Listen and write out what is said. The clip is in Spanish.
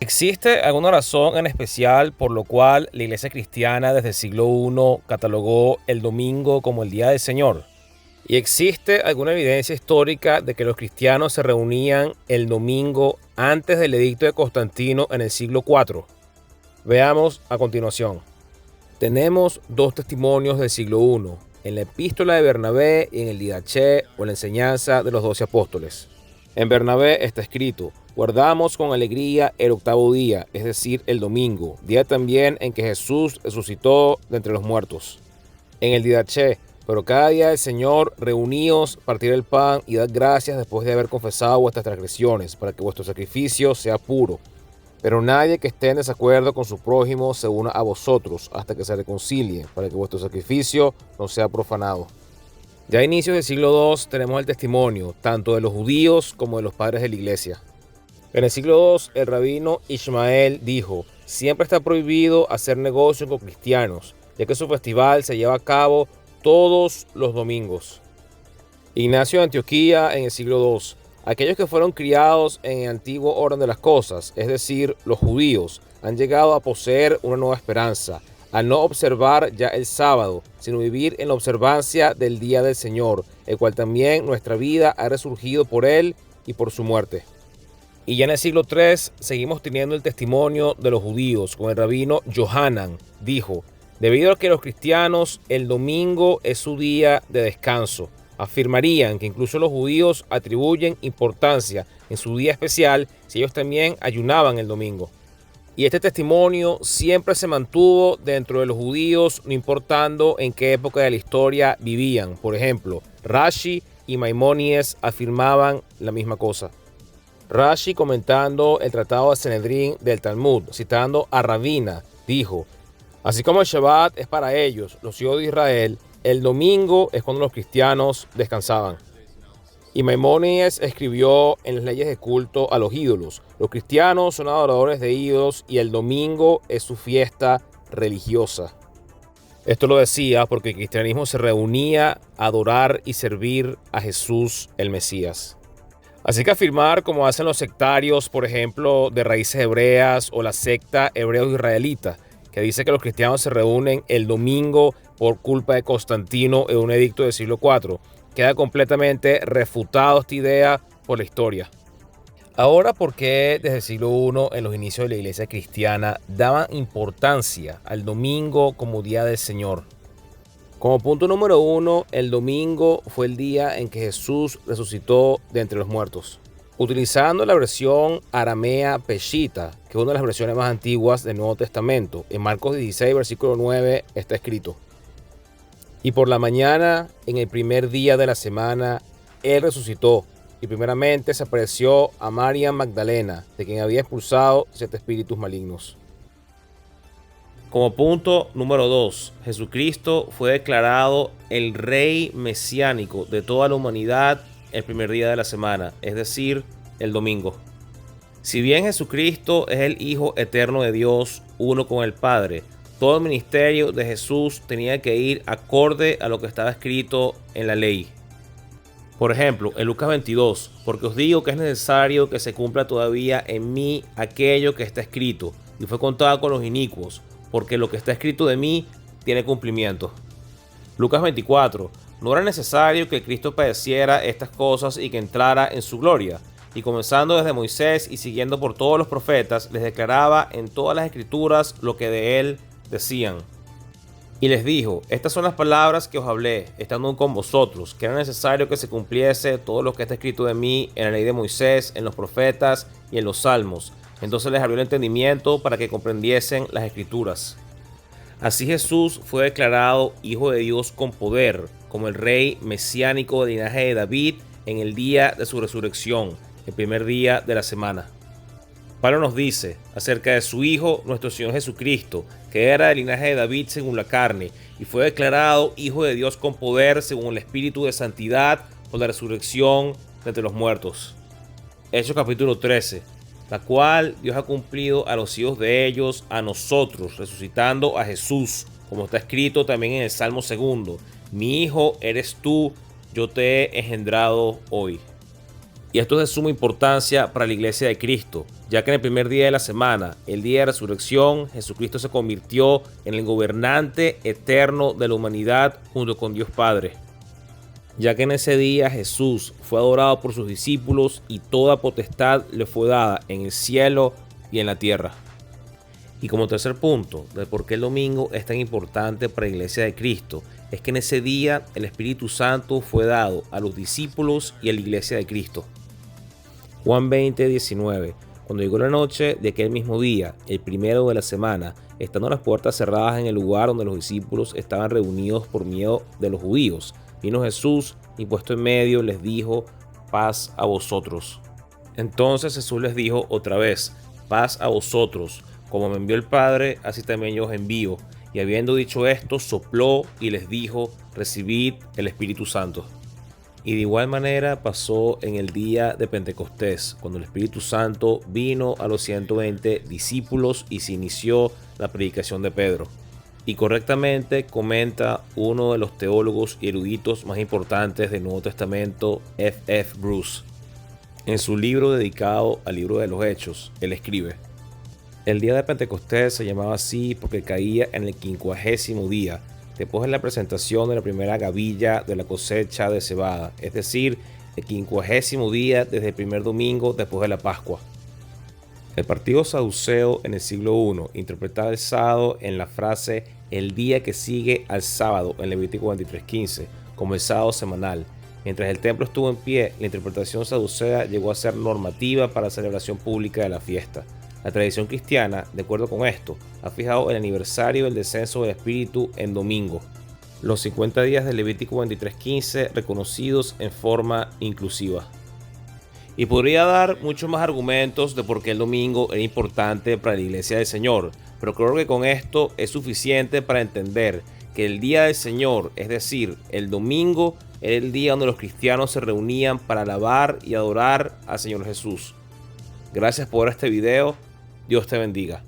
¿Existe alguna razón en especial por lo cual la iglesia cristiana desde el siglo I catalogó el domingo como el día del Señor? ¿Y existe alguna evidencia histórica de que los cristianos se reunían el domingo antes del edicto de Constantino en el siglo IV? Veamos a continuación. Tenemos dos testimonios del siglo I, en la epístola de Bernabé y en el Didaché o la enseñanza de los 12 apóstoles. En Bernabé está escrito: guardamos con alegría el octavo día, es decir, el domingo, día también en que Jesús resucitó de entre los muertos. En el Didaché: pero cada día del Señor, reuníos, partir el pan y dad gracias después de haber confesado vuestras transgresiones, para que vuestro sacrificio sea puro. Pero nadie que esté en desacuerdo con su prójimo se una a vosotros hasta que se reconcilie, para que vuestro sacrificio no sea profanado. Ya a inicios del siglo II tenemos el testimonio tanto de los judíos como de los padres de la iglesia. En el siglo II, el rabino Ishmael dijo: siempre está prohibido hacer negocio con cristianos, ya que su festival se lleva a cabo todos los domingos. Ignacio de Antioquía en el siglo II: aquellos que fueron criados en el antiguo orden de las cosas, es decir, los judíos, han llegado a poseer una nueva esperanza, al no observar ya el sábado, sino vivir en la observancia del día del Señor, el cual también nuestra vida ha resurgido por él y por su muerte. Y ya en el siglo III seguimos teniendo el testimonio de los judíos, con el rabino Yohanan. Dijo: debido a que los cristianos el domingo es su día de descanso, afirmarían que incluso los judíos atribuyen importancia en su día especial si ellos también ayunaban el domingo. Y este testimonio siempre se mantuvo dentro de los judíos, no importando en qué época de la historia vivían. Por ejemplo, Rashi y Maimónides afirmaban la misma cosa. Rashi, comentando el tratado de Sanedrín del Talmud, citando a Rabina, dijo: así como el Shabbat es para ellos, los hijos de Israel, el domingo es cuando los cristianos descansaban. Y Maimónides escribió en las leyes de culto a los ídolos: los cristianos son adoradores de ídolos y el domingo es su fiesta religiosa. Esto lo decía porque el cristianismo se reunía a adorar y servir a Jesús el Mesías. Así que afirmar, como hacen los sectarios, por ejemplo, de raíces hebreas o la secta hebreo-israelita, que dice que los cristianos se reúnen el domingo por culpa de Constantino en un edicto del siglo IV, queda completamente refutado esta idea por la historia. Ahora, ¿por qué desde el siglo I, en los inicios de la iglesia cristiana, daban importancia al domingo como día del Señor? Como punto número 1, el domingo fue el día en que Jesús resucitó de entre los muertos. Utilizando la versión aramea Peshita, que es una de las versiones más antiguas del Nuevo Testamento, en Marcos 16, versículo 9, está escrito: y por la mañana, en el primer día de la semana, él resucitó, y primeramente se apareció a María Magdalena, de quien había expulsado 7 espíritus malignos. Como punto número 2, Jesucristo fue declarado el Rey mesiánico de toda la humanidad el primer día de la semana, es decir, el domingo. Si bien Jesucristo es el Hijo eterno de Dios, uno con el Padre, todo el ministerio de Jesús tenía que ir acorde a lo que estaba escrito en la ley. Por ejemplo, en Lucas 22, porque os digo que es necesario que se cumpla todavía en mí aquello que está escrito, y fue contado con los inicuos, porque lo que está escrito de mí tiene cumplimiento. Lucas 24, no era necesario que Cristo padeciera estas cosas y que entrara en su gloria. Y comenzando desde Moisés y siguiendo por todos los profetas, les declaraba en todas las escrituras lo que de él decían. Y les dijo: estas son las palabras que os hablé, estando aún con vosotros, que era necesario que se cumpliese todo lo que está escrito de mí en la ley de Moisés, en los profetas y en los salmos. Entonces les abrió el entendimiento para que comprendiesen las escrituras. Así Jesús fue declarado Hijo de Dios con poder, como el Rey mesiánico del linaje de David en el día de su resurrección, el primer día de la semana. Pablo nos dice acerca de su Hijo, nuestro Señor Jesucristo, que era del linaje de David según la carne, y fue declarado Hijo de Dios con poder según el Espíritu de santidad por la resurrección de entre los muertos. Hechos capítulo 13, la cual Dios ha cumplido a los hijos de ellos, a nosotros, resucitando a Jesús, como está escrito también en el Salmo 2, mi Hijo eres tú, yo te he engendrado hoy. Y esto es de suma importancia para la iglesia de Cristo, ya que en el primer día de la semana, el día de resurrección, Jesucristo se convirtió en el gobernante eterno de la humanidad junto con Dios Padre. Ya que en ese día Jesús fue adorado por sus discípulos y toda potestad le fue dada en el cielo y en la tierra. Y como tercer punto de por qué el domingo es tan importante para la iglesia de Cristo, es que en ese día el Espíritu Santo fue dado a los discípulos y a la iglesia de Cristo. Juan 20:19. Cuando llegó la noche de aquel mismo día, el primero de la semana, estando las puertas cerradas en el lugar donde los discípulos estaban reunidos por miedo de los judíos, vino Jesús y puesto en medio les dijo: paz a vosotros. Entonces Jesús les dijo otra vez: paz a vosotros. Como me envió el Padre, así también yo os envío. Y habiendo dicho esto, sopló y les dijo: recibid el Espíritu Santo. Y de igual manera pasó en el día de Pentecostés, cuando el Espíritu Santo vino a los 120 discípulos y se inició la predicación de Pedro. Y correctamente comenta uno de los teólogos y eruditos más importantes del Nuevo Testamento, F.F. Bruce. En su libro dedicado al libro de los Hechos, él escribe: el día de Pentecostés se llamaba así porque caía en el 50º día, después de la presentación de la primera gavilla de la cosecha de cebada, es decir, el 50º día desde el primer domingo después de la Pascua. El partido saduceo en el siglo I interpretaba el sábado en la frase el día que sigue al sábado en Levítico 23:15 como el sábado semanal. Mientras el templo estuvo en pie, la interpretación saducea llegó a ser normativa para la celebración pública de la fiesta. La tradición cristiana, de acuerdo con esto, ha fijado el aniversario del descenso del Espíritu en domingo, los 50 días de Levítico 23:15 reconocidos en forma inclusiva. Y podría dar muchos más argumentos de por qué el domingo era importante para la iglesia del Señor, pero creo que con esto es suficiente para entender que el día del Señor, es decir, el domingo, era el día donde los cristianos se reunían para alabar y adorar al Señor Jesús. Gracias por este video. Dios te bendiga.